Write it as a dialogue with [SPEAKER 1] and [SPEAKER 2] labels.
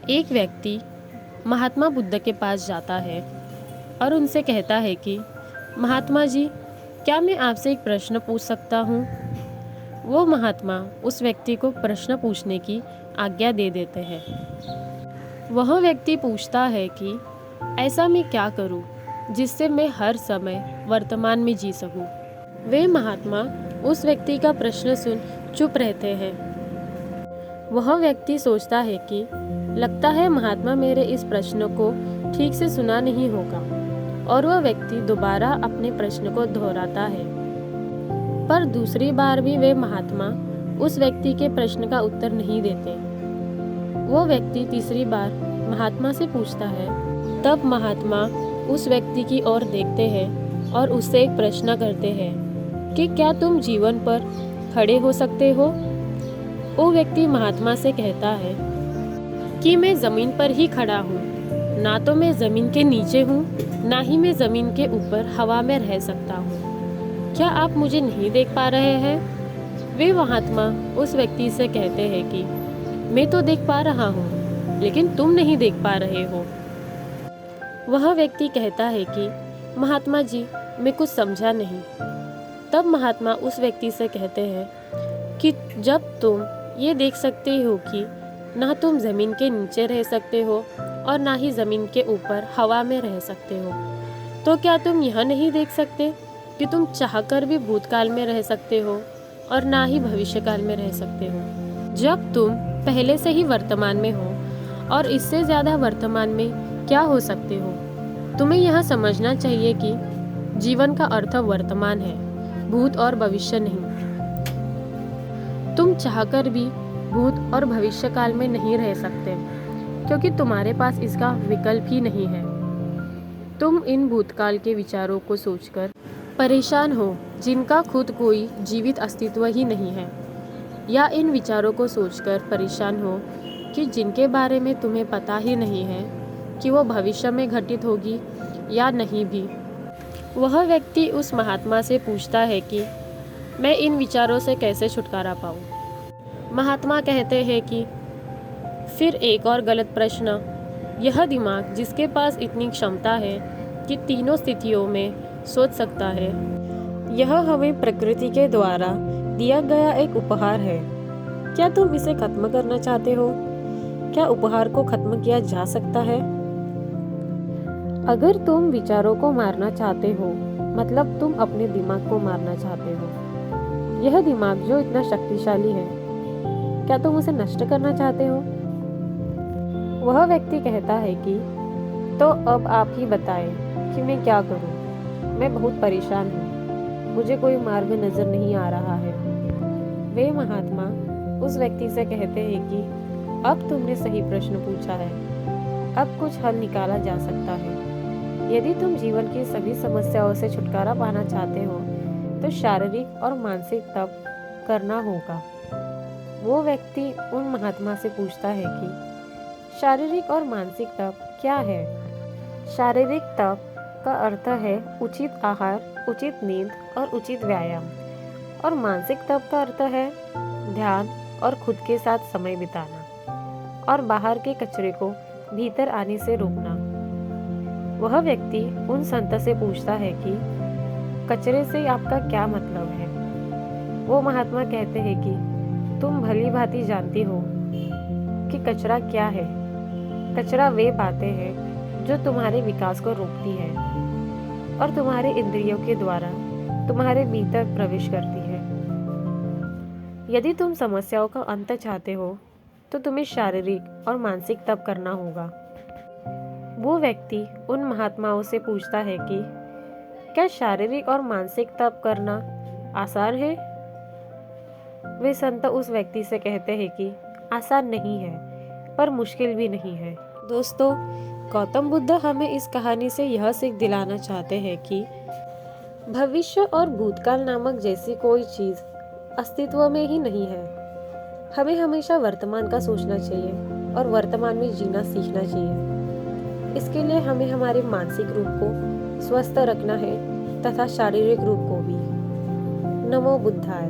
[SPEAKER 1] एक व्यक्ति महात्मा बुद्ध के पास जाता है और उनसे कहता है कि महात्मा जी, क्या मैं आपसे एक प्रश्न पूछ सकता हूँ? वो महात्मा उस व्यक्ति को प्रश्न पूछने की आज्ञा दे देते हैं। वह व्यक्ति पूछता है कि ऐसा मैं क्या करूँ जिससे मैं हर समय वर्तमान में जी सकूँ। वे महात्मा उस व्यक्ति का प्रश्न सुन चुप रहते हैं। वह व्यक्ति सोचता है कि लगता है महात्मा मेरे इस प्रश्न को ठीक से सुना नहीं होगा, और वह व्यक्ति दोबारा अपने प्रश्न को दोहराता है। पर दूसरी बार भी वे महात्मा उस व्यक्ति के प्रश्न का उत्तर नहीं देते। वो व्यक्ति तीसरी बार महात्मा से पूछता है। तब महात्मा उस व्यक्ति की ओर देखते हैं और उससे एक प्रश्न करते हैं कि क्या तुम जीवन पर खड़े हो सकते हो? वो व्यक्ति महात्मा से कहता है कि मैं ज़मीन पर ही खड़ा हूँ, ना तो मैं ज़मीन के नीचे हूँ, ना ही मैं ज़मीन के ऊपर हवा में रह सकता हूँ। क्या आप मुझे नहीं देख पा रहे हैं? वे महात्मा उस व्यक्ति से कहते हैं कि मैं तो देख पा रहा हूँ, लेकिन तुम नहीं देख पा रहे हो। वह व्यक्ति कहता है कि महात्मा जी, मैं कुछ समझा नहीं। तब महात्मा उस व्यक्ति से कहते हैं कि जब तुम ये देख सकते हो कि ना तुम ज़मीन के नीचे रह सकते हो और ना ही ज़मीन के ऊपर हवा में रह सकते हो, तो क्या तुम यह नहीं देख सकते कि तुम चाहकर भी भूतकाल में रह सकते हो और ना ही भविष्यकाल में रह सकते हो? जब तुम पहले से ही वर्तमान में हो, और इससे ज़्यादा वर्तमान में क्या हो सकते हो? तुम्हें यह समझना चाहिए कि जीवन का अर्थ वर्तमान है, भूत और भविष्य नहीं। तुम चाहकर भी भूत और भविष्य काल में नहीं रह सकते, क्योंकि तुम्हारे पास इसका विकल्प ही नहीं है। तुम इन भूतकाल के विचारों को सोचकर परेशान हो जिनका खुद कोई जीवित अस्तित्व ही नहीं है, या इन विचारों को सोचकर परेशान हो कि जिनके बारे में तुम्हें पता ही नहीं है कि वो भविष्य में घटित होगी या नहीं भी। वह व्यक्ति उस महात्मा से पूछता है कि मैं इन विचारों से कैसे छुटकारा पाऊँ? महात्मा कहते हैं कि फिर एक और गलत प्रश्न। यह दिमाग जिसके पास इतनी क्षमता है कि तीनों स्थितियों में सोच सकता है, यह हमें प्रकृति के द्वारा दिया गया एक उपहार है। क्या तुम इसे खत्म करना चाहते हो? क्या उपहार को खत्म किया जा सकता है? अगर तुम विचारों को मारना चाहते हो, मतलब तुम अपने दिमाग को मारना चाहते हो। यह दिमाग जो इतना शक्तिशाली है, क्या तुम उसे नष्ट करना चाहते हो? वह व्यक्ति कहता है कि तो अब आप ही बताएं कि मैं क्या करूं? मैं बहुत परेशान हूं, मुझे कोई मार्ग नजर नहीं आ रहा है। वे महात्मा उस व्यक्ति से कहते हैं कि अब तुमने सही प्रश्न पूछा है, अब कुछ हल निकाला जा सकता है। यदि तुम जीवन की सभी समस्याओं से छुटकारा पाना चाहते हो, तो शारीरिक और मानसिक तप करना होगा। वो व्यक्ति उन महात्मा से पूछता है कि शारीरिक और मानसिक तप क्या है? शारीरिक तप का अर्थ है उचित आहार, उचित नींद और उचित व्यायाम, और मानसिक तप का अर्थ है ध्यान और खुद के साथ समय बिताना और बाहर के कचरे को भीतर आने से रोकना। वह व्यक्ति उन संत से पूछता है कि कचरे से आपका क्या मतलब है? वो महात्मा कहते हैं कि तुम भली भांति जानती हो कि कचरा क्या है। कचरा वे बातें हैं जो तुम्हारे विकास को रोकती है और तुम्हारे इंद्रियों के द्वारा तुम्हारे भीतर प्रवेश करती है। यदि तुम समस्याओं का अंत चाहते हो, तो तुम्हें शारीरिक और मानसिक तप करना होगा। वो व्यक्ति उन महात्माओं से पूछता है कि क्या शारीरिक और मानसिक तप करना आसान है? वे संत उस व्यक्ति से कहते हैं कि आसान नहीं है, पर मुश्किल भी नहीं है। दोस्तों, गौतम बुद्ध हमें इस कहानी से यह सीख दिलाना चाहते हैं कि भविष्य और भूतकाल नामक जैसी कोई चीज़ अस्तित्व में ही नहीं है। हमें हमेशा वर्तमान का सोचना चाहिए और वर्तमान में जीना सीखना चाहिए। इसके लिए हमें हमारे मानसिक रूप को स्वस्थ रखना है तथा शारीरिक रूप को भी। नमो बुद्धाय।